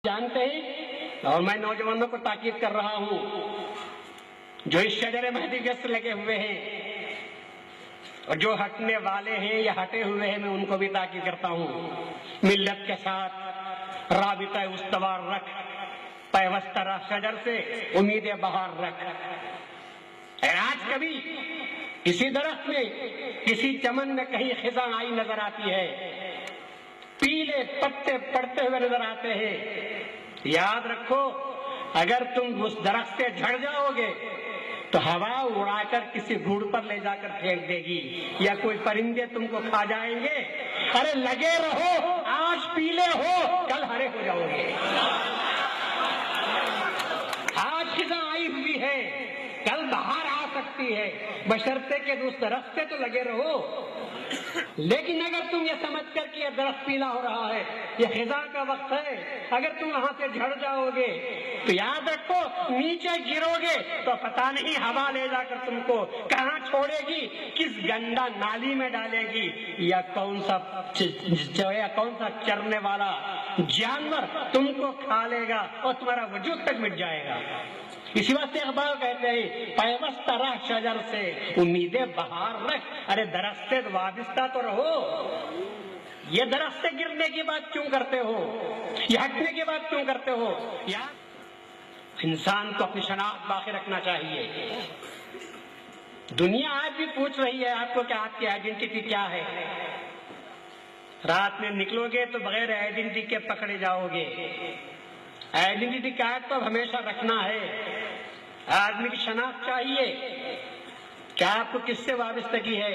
جانتے ہیں، اور میں نوجوانوں کو تاکید کر رہا ہوں جو اس شجر مہدویت سے لگے ہوئے ہیں اور جو ہٹنے والے ہیں یا ہٹے ہوئے ہیں، میں ان کو بھی تاکید کرتا ہوں، ملت کے ساتھ رابطہ استوار رکھ، پیوستہ رہ شجر سے امید بہار رکھ۔ آج کبھی کسی درخت میں، کسی چمن میں کہیں خزاں آئی نظر آتی ہے، پیلے پتے پڑتے ہوئے نظر آتے ہیں، یاد رکھو اگر تم اس درخت سے جھڑ جاؤ گے تو ہوا اڑا کر کسی گھوڑ پر لے جا کر پھینک دے گی، یا کوئی پرندے تم کو کھا جائیں گے۔ ارے لگے رہو، آج پیلے ہو کل ہرے ہو جاؤ گے۔ آج خزاں آئی ہوئی ہے، کل بہار آ سکتی ہے، بشرطے کہ اس درخت سے تو لگے رہو۔ لیکن اگر تم یہ سمجھ کر کہ یہ درخت پیلا ہو رہا ہے، یہ خزاں کا وقت ہے، اگر تم وہاں سے جھڑ جاؤ گے تو یاد رکھو نیچے گرو گے تو پتہ نہیں ہوا لے جا کر تم کو کہاں چھوڑے گی، کس گندا نالی میں ڈالے گی، یا کون سا چرنے والا جانور تم کو کھا لے گا اور تمہارا وجود تک مٹ جائے گا۔ اسی واسطے اقبال کہتے ہیں پیوستہ رہ شجر سے امید بہار رکھ۔ ارے درخت سے وابستہ تو رہو، یہ درخت سے گرنے کی بات کیوں کرتے ہو، یہ ہٹنے کی بات کیوں کرتے ہو؟ یا انسان کو اپنی شناخت باقی رکھنا چاہیے۔ دنیا آج بھی پوچھ رہی ہے آپ کو کہ آپ کی آئیڈینٹی کیا ہے۔ رات میں نکلو گے تو بغیر آئیڈینٹی کے پکڑے جاؤ گے۔ آئیڈینٹی کارڈ تو ہمیشہ رکھنا ہے۔ آدمی کی شناخت چاہیے کہ آپ کو کس سے وابستگی ہے۔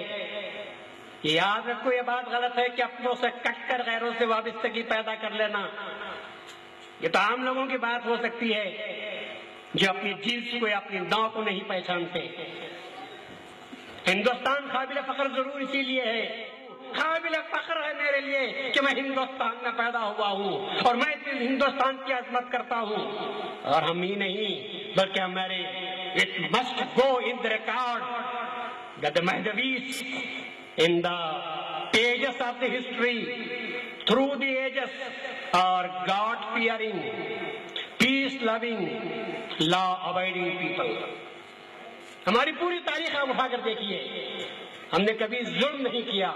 یاد رکھو یہ بات غلط ہے کہ اپنوں سے کٹ کر غیروں سے وابستگی پیدا کر لینا۔ یہ تو عام لوگوں کی بات ہو سکتی ہے جو اپنی جنس کو یا اپنی نوع کو نہیں پہچانتے۔ ہندوستان قابل فخر ضرور اسی لیے ہے، قابل فخر ہے میرے لیے کہ میں ہندوستان میں پیدا ہوا ہوں اور میں ہندوستان کی عظمت کرتا ہوں۔ اور ہم ہی نہیں بلکہ ہمارے it must go in the record that the Mahdavis in the pages of the history through the ages are God-fearing, peace-loving, law-abiding people۔ ہماری پوری تاریخ آپ اٹھا کر دیکھیے، ہم نے کبھی ظلم نہیں کیا،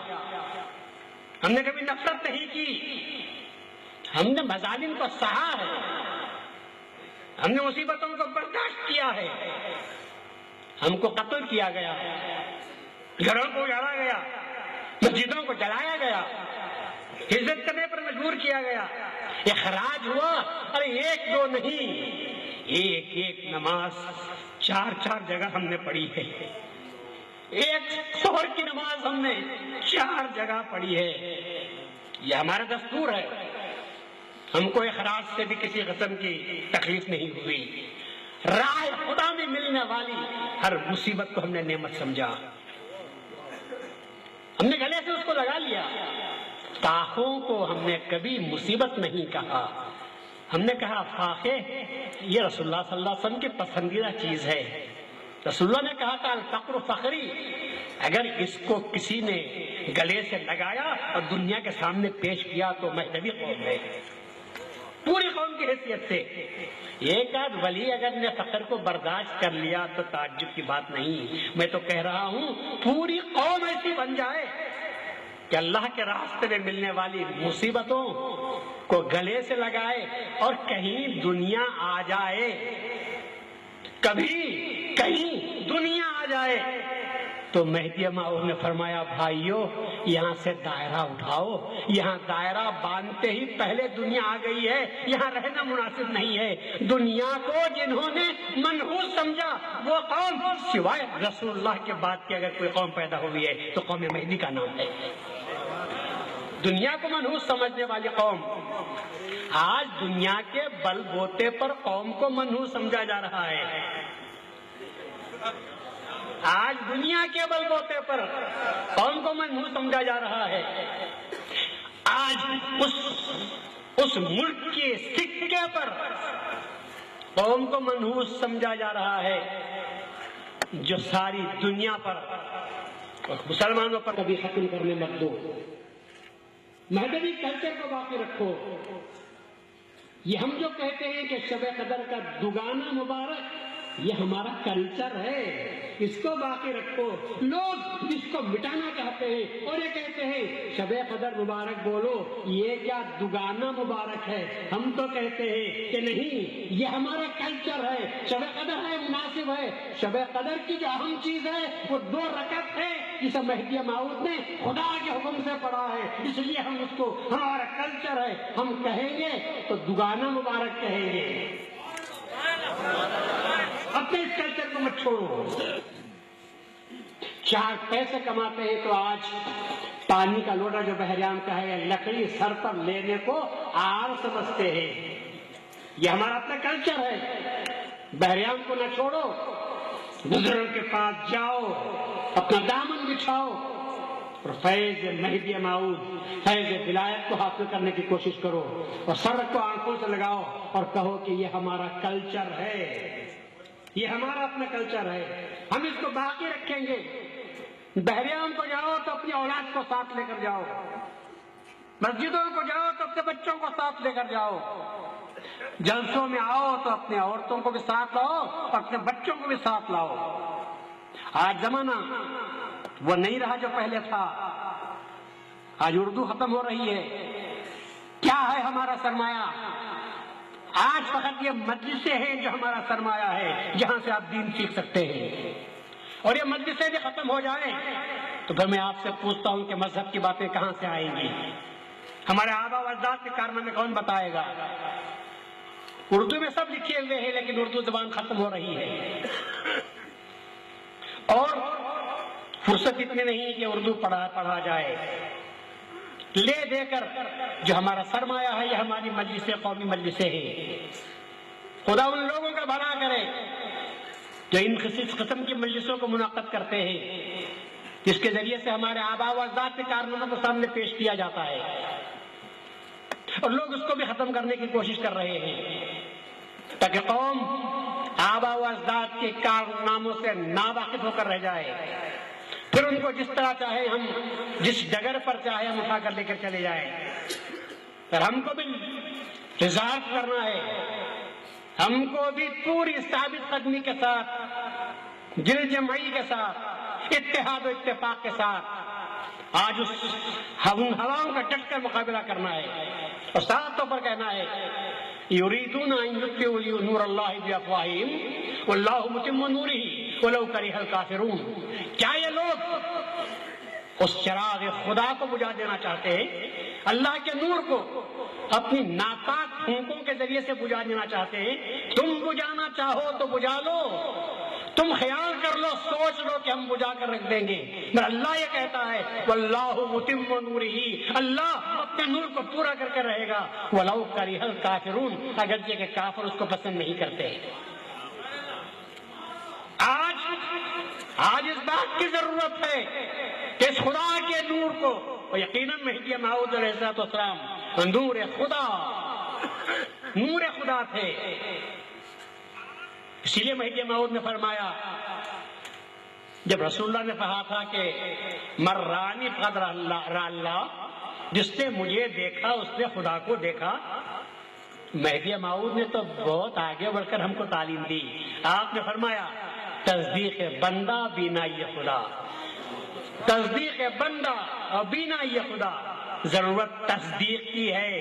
ہم نے کبھی نفرت نہیں کی، ہم نے مظالم کو سہا ہے، ہم نے مصیبتوں کو برداشت کیا ہے، ہم کو قتل کیا گیا، گھروں کو اجاڑا گیا، مسجدوں کو جلایا گیا، ہجرت کرنے پر مجبور کیا گیا، اخراج ہوا۔ ارے ایک دو نہیں، ایک ایک نماز چار چار جگہ ہم نے پڑھی ہے، ایک ظہر کی نماز ہم نے 4 جگہ پڑھی ہے۔ یہ ہمارا دستور ہے، ہم کو اخراج سے بھی کسی قسم کی تکلیف نہیں ہوئی۔ راہ خدا میں ملنے والی ہر مصیبت کو ہم نے نعمت سمجھا، ہم نے گلے سے اس کو لگا لیا۔ تاخوں کو ہم نے کبھی مصیبت نہیں کہا، ہم نے کہا فاخے یہ رسول اللہ صلی اللہ علیہ وسلم کی پسندیدہ چیز ہے۔ رسول اللہ نے کہا تھا الفقر فخری، اگر اس کو کسی نے گلے سے لگایا اور دنیا کے سامنے پیش کیا تو مہدوی قوم ہے، پوری قوم کی حیثیت سے۔ ایک آدھ ولی اگر نے فخر کو برداشت کر لیا تو تعجب کی بات نہیں، میں تو کہہ رہا ہوں پوری قوم ایسی بن جائے کہ اللہ کے راستے میں ملنے والی مصیبتوں کو گلے سے لگائے اور کہیں دنیا آ جائے، کبھی کہیں دنیا آ جائے تو مہدی موعود نے فرمایا بھائیو یہاں سے دائرہ اٹھاؤ، یہاں دائرہ باندھتے ہی پہلے دنیا آ گئی ہے، یہاں رہنا مناسب نہیں ہے۔ دنیا کو جنہوں نے منحوس سمجھا وہ قوم سوائے رسول اللہ کے بعد کی اگر کوئی قوم پیدا ہوئی ہے تو قوم مہدی کا نام ہے۔ دنیا کو منحوس سمجھنے والی قوم، آج دنیا کے بل بوتے پر قوم کو منحوس سمجھا جا رہا ہے۔ آج دنیا کے بل بوتے پر قوم کو منحوس سمجھا جا رہا ہے۔ آج اس ملک کے سکے پر قوم کو منحوس سمجھا جا رہا ہے جو ساری دنیا پر مسلمانوں پر کبھی ختم کرنے مت دو۔ مہدوی کلچر کو باقی رکھو، یہ ہم جو کہتے ہیں کہ شب قدر کا دوگانا مبارک، یہ ہمارا کلچر ہے، اس کو باقی رکھو۔ لوگ اس کو مٹانا چاہتے ہیں اور یہ کہتے ہیں شب قدر مبارک بولو، یہ کیا دوگانا مبارک ہے؟ ہم تو کہتے ہیں کہ نہیں، یہ ہمارا کلچر ہے، شب قدر ہے، مناسب ہے۔ شب قدر کی جو اہم چیز ہے وہ 2 رکعت ہے، جسے مہدی موعود نے خدا کے حکم سے پڑھا ہے، اس لیے ہم اس کو، ہمارا کلچر ہے، ہم کہیں گے تو دوگانا مبارک کہیں گے۔ اپنے اس کلچر کو مت چھوڑو۔ 4 پیسے کماتے ہیں تو آج پانی کا لوٹا جو بحریان کا ہے، لکڑی سر پر لینے کو آر سمجھتے ہیں۔ یہ ہمارا اپنا کلچر ہے۔ بحریان کو نہ چھوڑو، بزرگ کے پاس جاؤ، اپنا دامن بچھاؤ اور فیض مہدی موعود، فیض ولایت کو حاصل کرنے کی کوشش کرو، اور سر کو آنکھوں سے لگاؤ اور کہو کہ یہ ہمارا کلچر ہے، یہ ہمارا اپنا کلچر ہے، ہم اس کو باقی رکھیں گے۔ بحریان کو جاؤ تو اپنی اولاد کو ساتھ لے کر جاؤ، مسجدوں کو جاؤ تو اپنے بچوں کو ساتھ لے کر جاؤ، جلسوں میں آؤ تو اپنے عورتوں کو بھی ساتھ لاؤ اور اپنے بچوں کو بھی ساتھ لاؤ۔ آج زمانہ وہ نہیں رہا جو پہلے تھا، آج اردو ختم ہو رہی ہے۔ کیا ہے ہمارا سرمایہ؟ آج فقط یہ مجلسیں ہیں جو ہمارا سرمایہ ہے، جہاں سے آپ دین سیکھ سکتے ہیں، اور یہ مجلسیں بھی ختم ہو جائیں تو پھر میں آپ سے پوچھتا ہوں کہ مذہب کی باتیں کہاں سے آئیں گی؟ ہمارے آبا و اجداد کے کارنامے کون بتائے گا؟ اردو میں سب لکھے ہوئے ہیں، لیکن اردو زبان ختم ہو رہی ہے، اور فرصت اتنی نہیں کہ اردو پڑھا جائے۔ لے دے کر جو ہمارا سرمایہ ہے، یہ ہماری مجلسیں، قومی مجلسیں ہیں۔ خدا ان لوگوں کا بھلا کرے جو اس قسم کی مجلسوں کو منعقد کرتے ہیں، جس کے ذریعے سے ہمارے آباء و اجداد کے کارناموں کو سامنے پیش کیا جاتا ہے، اور لوگ اس کو بھی ختم کرنے کی کوشش کر رہے ہیں، تاکہ قوم آباء و اجداد کے کارناموں سے ناواقف ہو کر رہ جائے، پھر ان کو جس طرح چاہے، ہم جس ڈگر پر چاہے ہم اٹھا کر لے کر چلے جائیں۔ پر ہم کو بھی ریزارو کرنا ہے، ہم کو بھی پوری ثابت قدمی کے ساتھ، دل جمعی کے ساتھ، اتحاد و اتفاق کے ساتھ آج اس ہواؤں کا ڈٹ کر مقابلہ کرنا ہے، اور صاف طور پر کہنا ہے یریدون ان یطفئوا نور اللہ بافواہہم واللہ متم نورہ ولو کرہ الکافرون۔ کیا یہ لوگ اس چراغ خدا کو بجھا دینا چاہتے ہیں، اللہ کے نور کو اپنی ناپاک پھونکوں کے ذریعے سے بجھا دینا چاہتے ہیں؟ تم بجھانا چاہو تو بجھا لو، تم خیال کر لو، سوچ لو کہ ہم بجھا کر رکھ دیں گے، مگر اللہ یہ کہتا ہے واللہ متم نورہ، اللہ اپنے نور کو پورا کر کے رہے گا، ولو کرہ الکافرون، اگرچہ کہ کافر اس کو پسند نہیں کرتے۔ آج اس بات کی ضرورت ہے کہ اس خدا کے نور کو، اور یقیناً مہدی موعود علیہ السلام نور خدا تھے، اسی لیے مہدی موعود نے فرمایا، جب رسول اللہ نے کہا تھا کہ مرانی فقد رأى اللہ، جس نے مجھے دیکھا اس نے خدا کو دیکھا، مہدی موعود نے تو بہت آگے بڑھ کر ہم کو تعلیم دی۔ آپ نے فرمایا تصدیق بندہ بینائی خدا، تصدیق بندہ اور بینائی خدا۔ ضرورت تصدیق کی ہے،